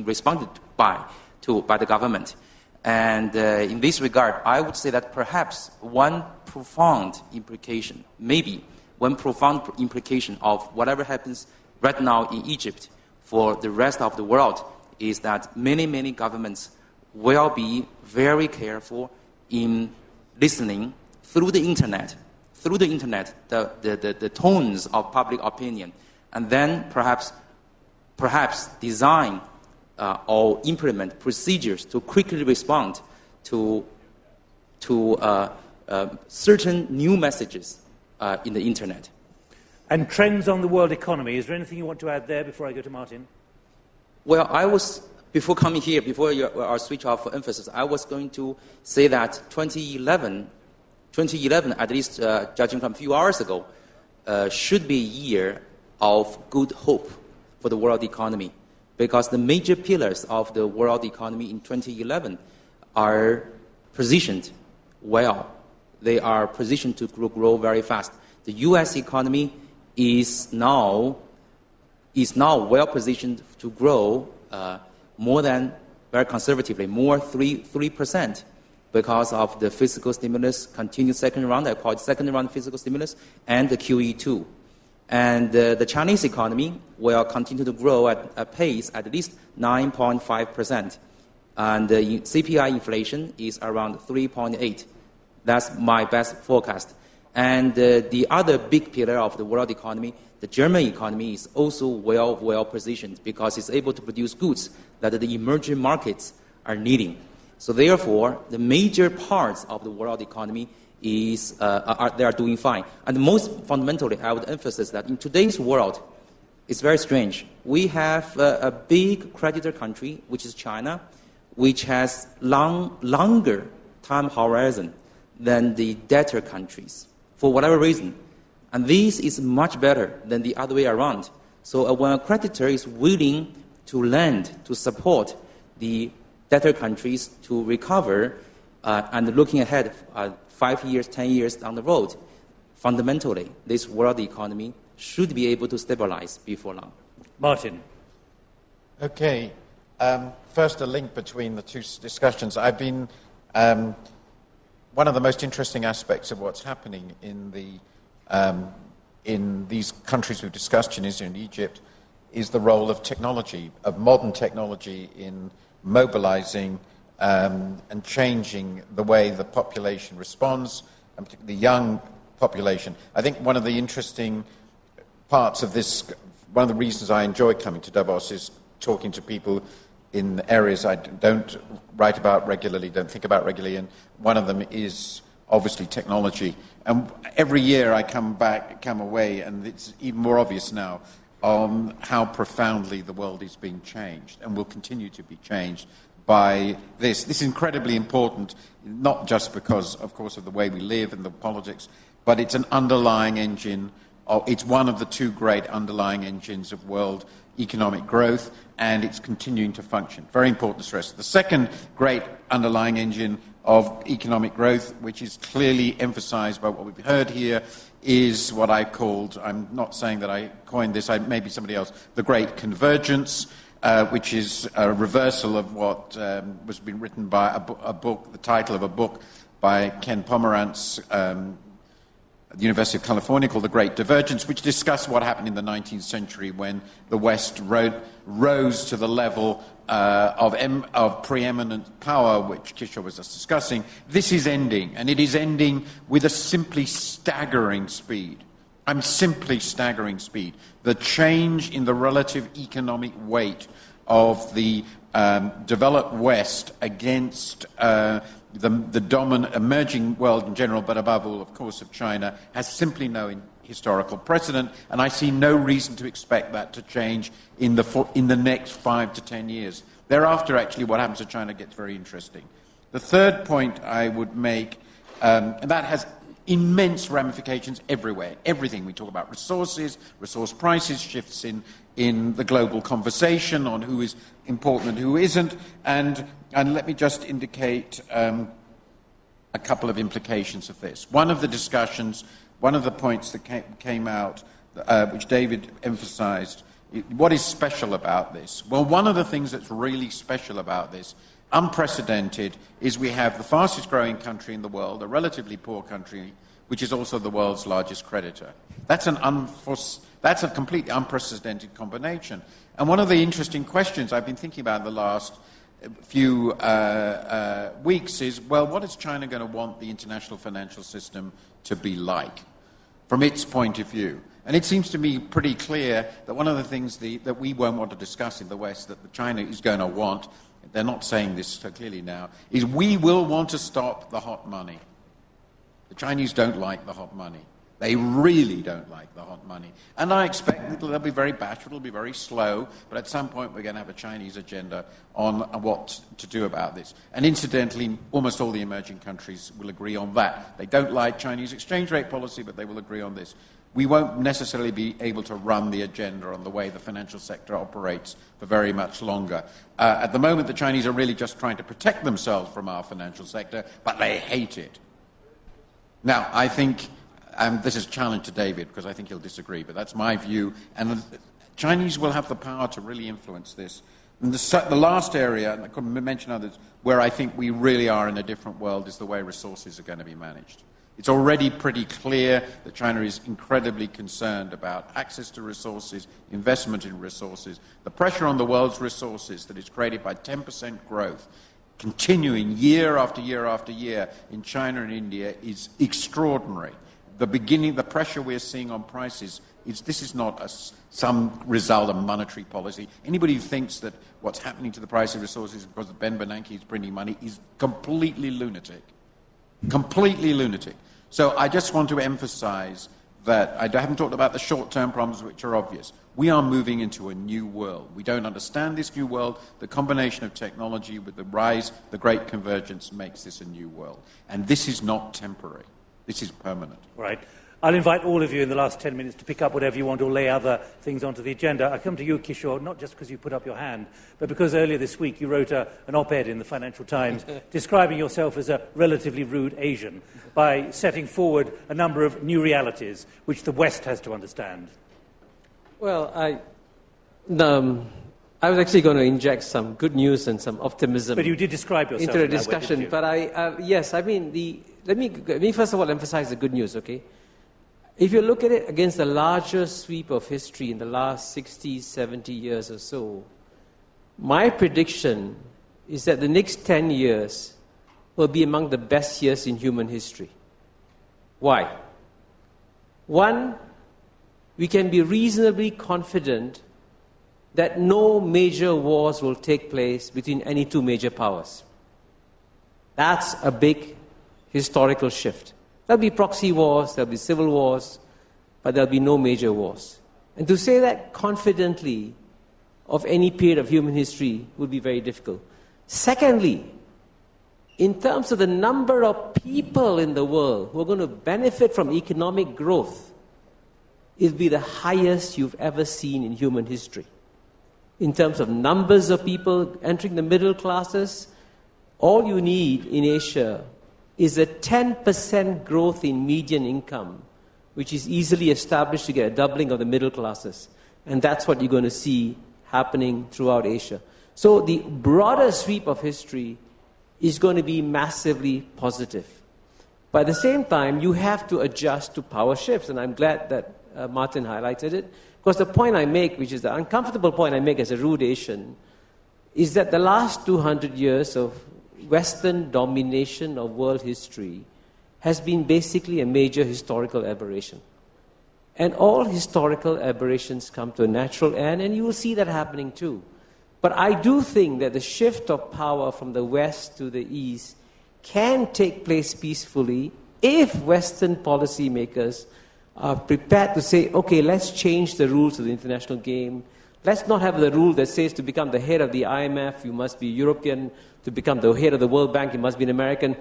responded by the government. And in this regard, I would say that perhaps one profound implication of whatever happens right now in Egypt for the rest of the world is that many governments will be very careful in listening through the internet, the tones of public opinion, and then perhaps design or implement procedures to quickly respond to certain new messages in the internet. And trends on the world economy. Is there anything you want to add there before I go to Martin? Well, before coming here, before our switch off for emphasis, I was going to say that 2011, at least judging from a few hours ago, should be a year of good hope for the world economy, because the major pillars of the world economy in 2011 are positioned well. They are positioned to grow very fast. The U.S. economy is now well positioned to grow more than, very conservatively, more 3%. Because of the fiscal stimulus, continued second round, I call it second round fiscal stimulus, and the QE2. And the Chinese economy will continue to grow at a pace at least 9.5%. And the CPI inflation is around 3.8. That's my best forecast. And the other big pillar of the world economy, the German economy, is also well positioned because it's able to produce goods that the emerging markets are needing. So therefore, the major parts of the world economy they are doing fine. And most fundamentally, I would emphasize that in today's world, it's very strange. We have a big creditor country, which is China, which has longer time horizon than the debtor countries, for whatever reason. And this is much better than the other way around. So when a creditor is willing to lend, to support the debtor countries to recover and looking ahead 5 years, 10 years down the road, fundamentally, this world economy should be able to stabilize before long. Martin. Okay. First, a link between the two discussions. I've been... one of the most interesting aspects of what's happening in these countries we've discussed, Tunisia and Egypt, is the role of technology, of modern technology in mobilizing and changing the way the population responds, and particularly the young population. I think one of the interesting parts of this, one of the reasons I enjoy coming to Davos is talking to people in areas I don't write about regularly, don't think about regularly, and one of them is obviously technology. And every year I come away, and it's even more obvious now, on how profoundly the world is being changed and will continue to be changed by this. This is incredibly important, not just because, of course, of the way we live and the politics, but it's an underlying engine. It's one of the two great underlying engines of world economic growth, and it's continuing to function. Very important to stress. The second great underlying engine of economic growth, which is clearly emphasized by what we've heard here, is what I called, I'm not saying that I coined this, maybe somebody else, the great convergence, which is a reversal of what was been written by a book, the title of a book by Ken Pomerantz, the University of California called The Great Divergence, which discussed what happened in the 19th century when the West rose to the level of preeminent power, which Kishore was just discussing. This is ending, and it is ending with a simply staggering speed. Simply staggering speed. The change in the relative economic weight of the developed West against the dominant emerging world in general, but above all, of course, of China, has simply no historical precedent, and I see no reason to expect that to change in the next 5 to 10 years. Thereafter, actually, what happens to China gets very interesting. The third point I would make, and that has immense ramifications everywhere. Everything we talk about, resources, resource prices, shifts in the global conversation on who is important and who isn't, and let me just indicate a couple of implications of this. One of the discussions, one of the points that came out, which David emphasized, what is special about this? Well, one of the things that's really special about this, unprecedented, is we have the fastest growing country in the world, a relatively poor country, which is also the world's largest creditor. That's a completely unprecedented combination. And one of the interesting questions I've been thinking about in the last few weeks is, well, what is China going to want the international financial system to be like from its point of view? And it seems to me pretty clear that one of the things that we won't want to discuss in the West, that China is going to want, they're not saying this so clearly now, is we will want to stop the hot money. The Chinese don't like the hot money. They really don't like the hot money. And I expect that they'll be very bashful, it'll be very slow, but at some point we're going to have a Chinese agenda on what to do about this. And incidentally, almost all the emerging countries will agree on that. They don't like Chinese exchange rate policy, but they will agree on this. We won't necessarily be able to run the agenda on the way the financial sector operates for very much longer. At the moment, the Chinese are really just trying to protect themselves from our financial sector, but they hate it. Now, I think this is a challenge to David, because I think he'll disagree, but that's my view. And the Chinese will have the power to really influence this. And the last area, and I could mention others, where I think we really are in a different world is the way resources are going to be managed. It's already pretty clear that China is incredibly concerned about access to resources, investment in resources. The pressure on the world's resources that is created by 10% growth, continuing year after year after year in China and India, is extraordinary. The pressure we're seeing on prices, this is not some result of monetary policy. Anybody who thinks that what's happening to the price of resources because of Ben Bernanke is printing money is completely lunatic. Completely lunatic. So I just want to emphasize that I haven't talked about the short-term problems, which are obvious. We are moving into a new world. We don't understand this new world. The combination of technology with the rise, the great convergence, makes this a new world. And this is not temporary. This is permanent. Right. I'll invite all of you in the last 10 minutes to pick up whatever you want or lay other things onto the agenda. I come to you, Kishore, not just because you put up your hand, but because earlier this week you wrote an op-ed in the Financial Times describing yourself as a relatively rude Asian by setting forward a number of new realities which the West has to understand. Well, I was actually going to inject some good news and some optimism. But you did describe yourself into the discussion. But yes, I mean, let me first of all emphasize the good news, okay? If you look at it against the larger sweep of history in the last 60, 70 years or so, my prediction is that the next 10 years will be among the best years in human history. Why? One, we can be reasonably confident that no major wars will take place between any two major powers. That's a big historical shift. There'll be proxy wars, there'll be civil wars, but there'll be no major wars. And to say that confidently of any period of human history would be very difficult. Secondly, in terms of the number of people in the world who are going to benefit from economic growth, it'll be the highest you've ever seen in human history. In terms of numbers of people entering the middle classes, all you need in Asia is a 10% growth in median income, which is easily established to get a doubling of the middle classes. And that's what you're going to see happening throughout Asia. So the broader sweep of history is going to be massively positive. But at the same time, you have to adjust to power shifts, and I'm glad that Martin highlighted it, because the point I make, which is the uncomfortable point I make as a rude Asian, is that the last 200 years of Western domination of world history has been basically a major historical aberration. And all historical aberrations come to a natural end, and you will see that happening too. But I do think that the shift of power from the West to the East can take place peacefully if Western policymakers are prepared to say, okay, let's change the rules of the international game. Let's not have the rule that says to become the head of the IMF, you must be European. To become the head of the World Bank, you must be an American.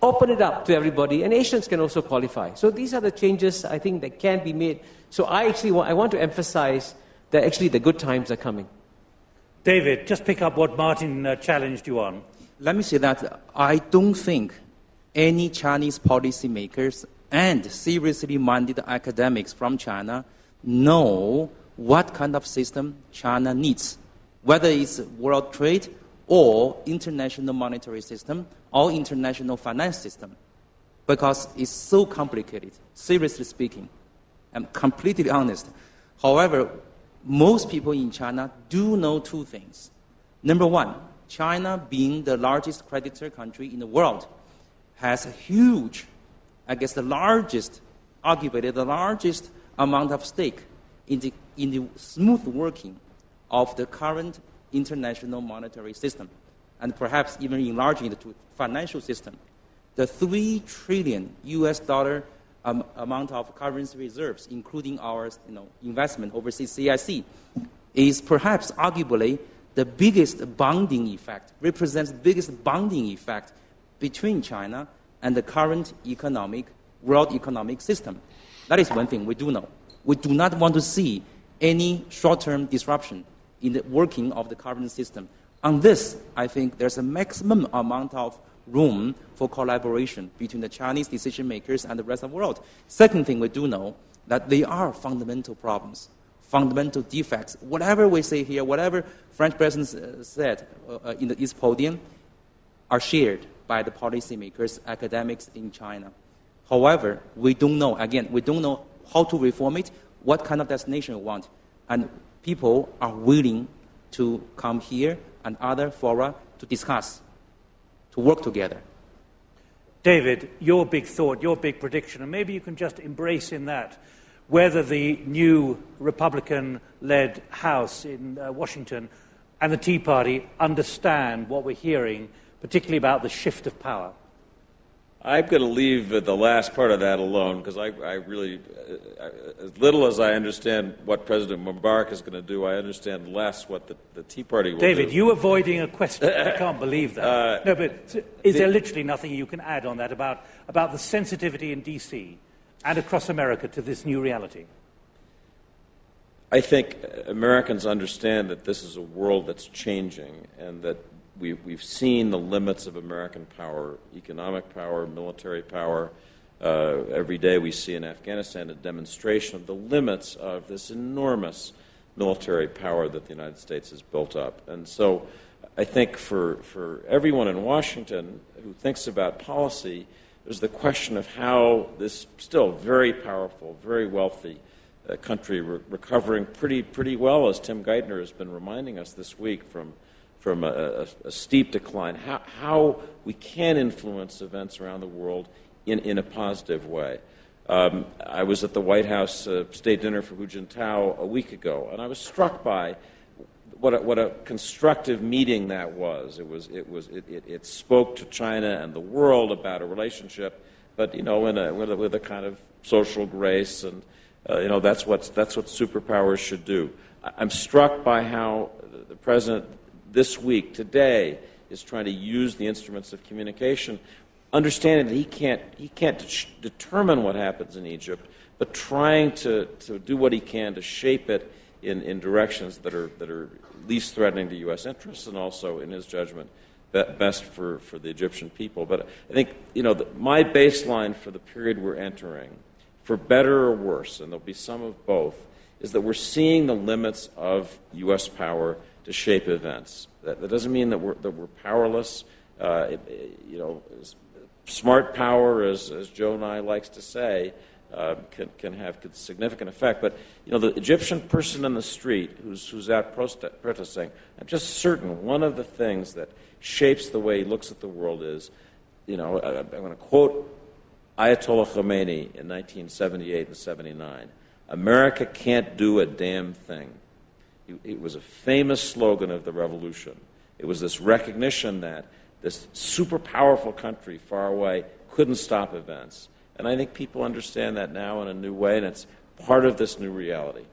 Open it up to everybody, and Asians can also qualify. So these are the changes, I think, that can be made. So I want to emphasize that actually the good times are coming. David, just pick up what Martin challenged you on. Let me say that I don't think any Chinese policymakers and seriously minded academics from China know what kind of system China needs, whether it's world trade or international monetary system or international finance system, because it's so complicated, seriously speaking. I'm completely honest. However, most people in China do know two things. Number one, China, being the largest creditor country in the world, has a huge, arguably the largest amount of stake in the smooth working of the current international monetary system, and perhaps even enlarging it to financial system. The $3 trillion amount of currency reserves, including our investment overseas CIC, is perhaps arguably the biggest bonding effect, represents the biggest bonding effect between China and the current world economic system. That is one thing we do know. We do not want to see any short-term disruption in the working of the current system. On this, I think there's a maximum amount of room for collaboration between the Chinese decision makers and the rest of the world. Second thing we do know, that there are fundamental problems, fundamental defects. Whatever we say here, whatever French president said in this podium, are shared by the policymakers, academics in China. However, we don't know how to reform it, what kind of destination we want. And people are willing to come here and other fora to discuss, to work together. David, your big thought, your big prediction, and maybe you can just embrace in that whether the new Republican-led House in Washington and the Tea Party understand what we're hearing, particularly about the shift of power. I'm going to leave the last part of that alone, because I really, as little as I understand what President Mubarak is going to do, I understand less what the Tea Party will do. David, you avoiding a question. I can't believe that. No, but is there literally nothing you can add on that about the sensitivity in D.C. and across America to this new reality? I think Americans understand that this is a world that's changing, and that we've seen the limits of American power, economic power, military power. Every day we see in Afghanistan a demonstration of the limits of this enormous military power that the United States has built up. And so I think for everyone in Washington who thinks about policy, there's the question of how this still very powerful, very wealthy country recovering pretty well, as Tim Geithner has been reminding us this week, from a steep decline, how we can influence events around the world in a positive way. I was at the White House State Dinner for Hu Jintao a week ago, and I was struck by what a constructive meeting that was. It spoke to China and the world about a relationship, but with a kind of social grace, and that's what superpowers should do. I'm struck by how the president this week, today, is trying to use the instruments of communication, understanding that he can't determine what happens in Egypt, but trying to do what he can to shape it in directions that are least threatening to U.S. interests, and also, in his judgment, best for the Egyptian people. But I think my baseline for the period we're entering, for better or worse, and there'll be some of both, is that we're seeing the limits of U.S. power to shape events. That doesn't mean that we're powerless. smart power, as Joe Nye likes to say, can have significant effect. But the Egyptian person in the street who's out protesting, I'm just certain one of the things that shapes the way he looks at the world is, I'm going to quote Ayatollah Khomeini in 1978 and 79. America can't do a damn thing. It was a famous slogan of the revolution. It was this recognition that this super powerful country far away couldn't stop events. And I think people understand that now in a new way, and it's part of this new reality.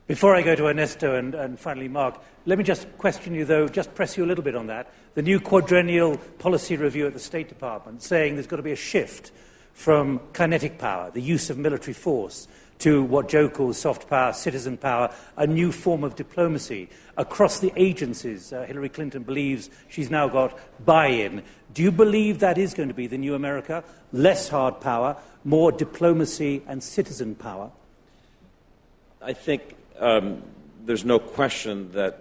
Before I go to Ernesto and finally Mark, let me just question you, though, just press you a little bit on that. The new quadrennial policy review at the State Department saying there's got to be a shift from kinetic power, the use of military force, to what Joe calls soft power, citizen power, a new form of diplomacy across the agencies. Hillary Clinton believes she's now got buy-in. Do you believe that is going to be the new America? Less hard power, more diplomacy and citizen power? I think there's no question that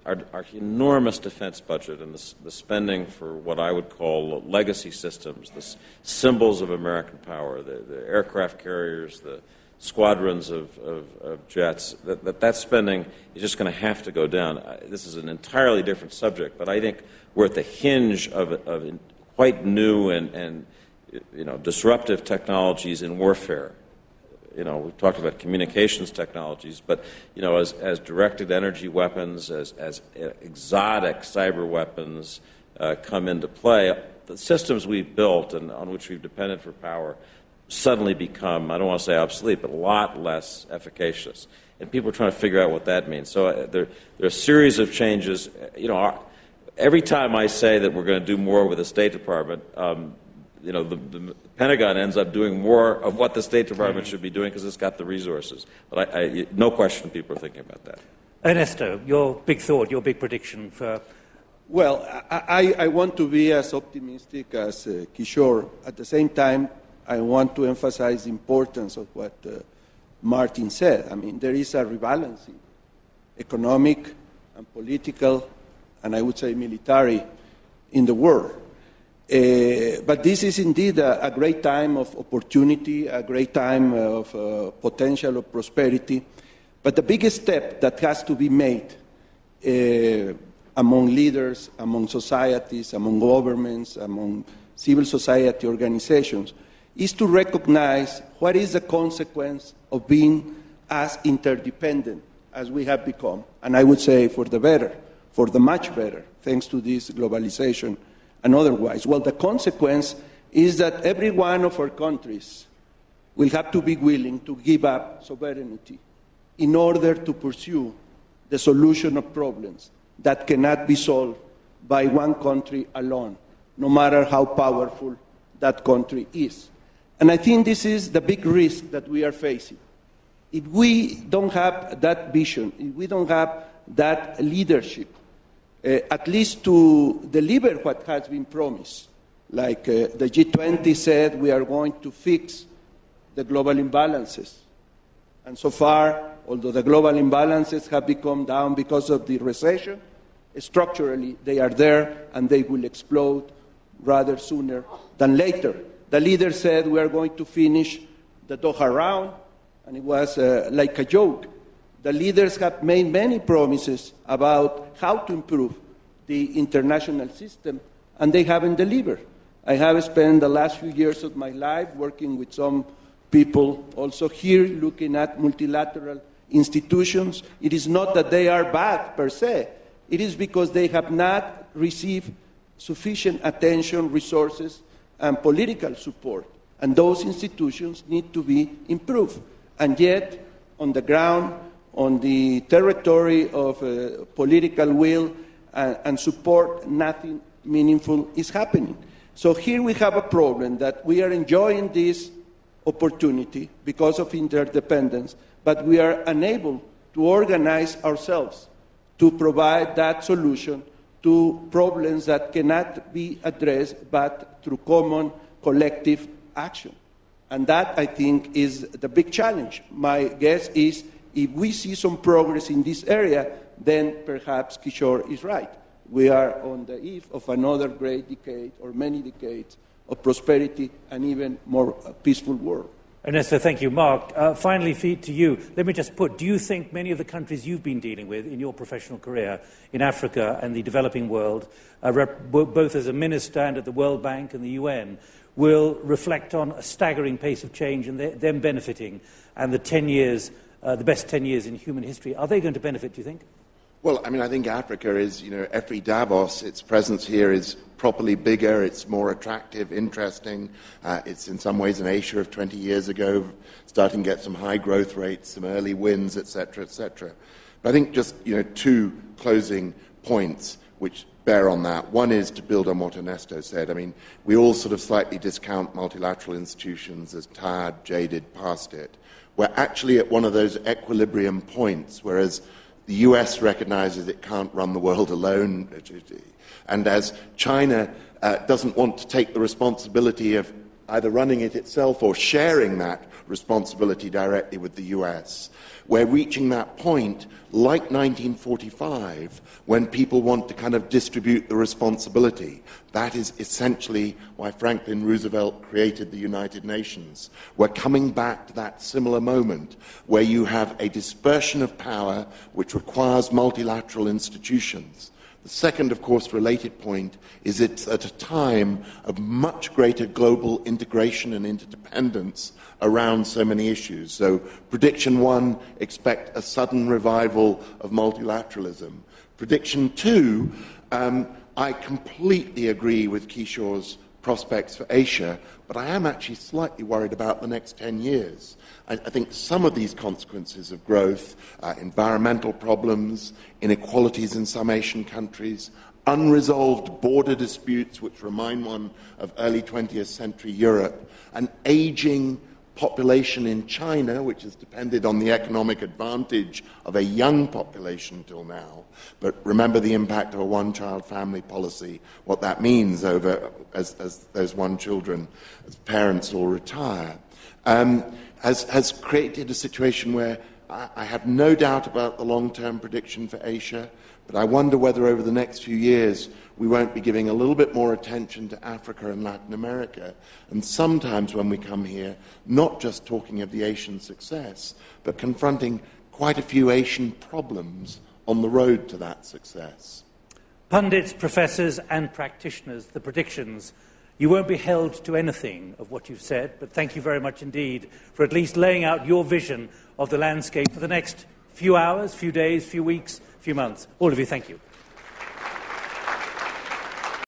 our enormous defense budget and the spending for what I would call legacy systems, the symbols of American power, the aircraft carriers, the squadrons of jets, that spending is just going to have to go down. This is an entirely different subject, but I think we're at the hinge of quite new and disruptive technologies in warfare. We've talked about communications technologies, but as directed energy weapons, as exotic cyber weapons come into play, the systems we've built and on which we've depended for power suddenly become, I don't want to say obsolete, but a lot less efficacious. And people are trying to figure out what that means. So there are a series of changes. Every time I say that we're going to do more with the State Department, the Pentagon ends up doing more of what the State Department should be doing because it's got the resources. But no question people are thinking about that. Ernesto, your big thought, your big prediction for... Well, I want to be as optimistic as Kishore. At the same time, I want to emphasize the importance of what Martin said. I mean, there is a rebalancing, economic and political, and I would say military, in the world. But this is indeed a great time of opportunity, a great time of potential of prosperity. But the biggest step that has to be made among leaders, among societies, among governments, among civil society organizations, is to recognize what is the consequence of being as interdependent as we have become. And I would say for the better, for the much better, thanks to this globalization and otherwise. Well, the consequence is that every one of our countries will have to be willing to give up sovereignty in order to pursue the solution of problems that cannot be solved by one country alone, no matter how powerful that country is. And I think this is the big risk that we are facing. If we don't have that vision, if we don't have that leadership, at least to deliver what has been promised, like the G20 said, we are going to fix the global imbalances. And so far, although the global imbalances have become down because of the recession, structurally they are there and they will explode rather sooner than later. The leader said we are going to finish the Doha round, and it was like a joke. The leaders have made many promises about how to improve the international system, and they haven't delivered. I have spent the last few years of my life working with some people also here looking at multilateral institutions. It is not that they are bad per se. It is because they have not received sufficient attention, resources, and political support. And those institutions need to be improved. And yet, on the ground, on the territory of political will and support, nothing meaningful is happening. So here we have a problem that we are enjoying this opportunity because of interdependence, but we are unable to organize ourselves to provide that solution to problems that cannot be addressed but through common collective action. And that, I think, is the big challenge. My guess is if we see some progress in this area, then perhaps Kishore is right. We are on the eve of another great decade or many decades of prosperity and even more peaceful world. Ernesto, thank you. Mark, finally to you, let me just put, do you think many of the countries you've been dealing with in your professional career in Africa and the developing world, both as a minister and at the World Bank and the UN, will reflect on a staggering pace of change and them benefiting, and the 10 years, the best 10 years in human history, are they going to benefit, do you think? Well, I mean, I think Africa is, every Davos, its presence here is properly bigger, it's more attractive, interesting. It's in some ways an Asia of 20 years ago, starting to get some high growth rates, some early wins, et cetera, et cetera. But I think just, two closing points which bear on that. One is to build on what Ernesto said. I mean, we all sort of slightly discount multilateral institutions as tired, jaded, past it. We're actually at one of those equilibrium points, whereas the US recognizes it can't run the world alone, and as China doesn't want to take the responsibility of either running it itself or sharing that responsibility directly with the US. We're reaching that point, like 1945, when people want to kind of distribute the responsibility. That is essentially why Franklin Roosevelt created the United Nations. We're coming back to that similar moment where you have a dispersion of power which requires multilateral institutions. The second, of course, related point is it's at a time of much greater global integration and interdependence around so many issues. So, prediction one, expect a sudden revival of multilateralism. Prediction two, I completely agree with Kishore's prospects for Asia, but I am actually slightly worried about the next 10 years. I think some of these consequences of growth, environmental problems, inequalities in some Asian countries, unresolved border disputes, which remind one of early 20th century Europe, an aging population in China, which has depended on the economic advantage of a young population till now. But remember the impact of a one-child family policy, what that means over as those one children, as parents all retire, has created a situation where I have no doubt about the long-term prediction for Asia, but I wonder whether over the next few years we won't be giving a little bit more attention to Africa and Latin America, and sometimes when we come here, not just talking of the Asian success, but confronting quite a few Asian problems on the road to that success. Pundits, professors and practitioners, the predictions. You won't be held to anything of what you've said, but thank you very much indeed for at least laying out your vision of the landscape for the next few hours, few days, few weeks, few months. All of you, thank you.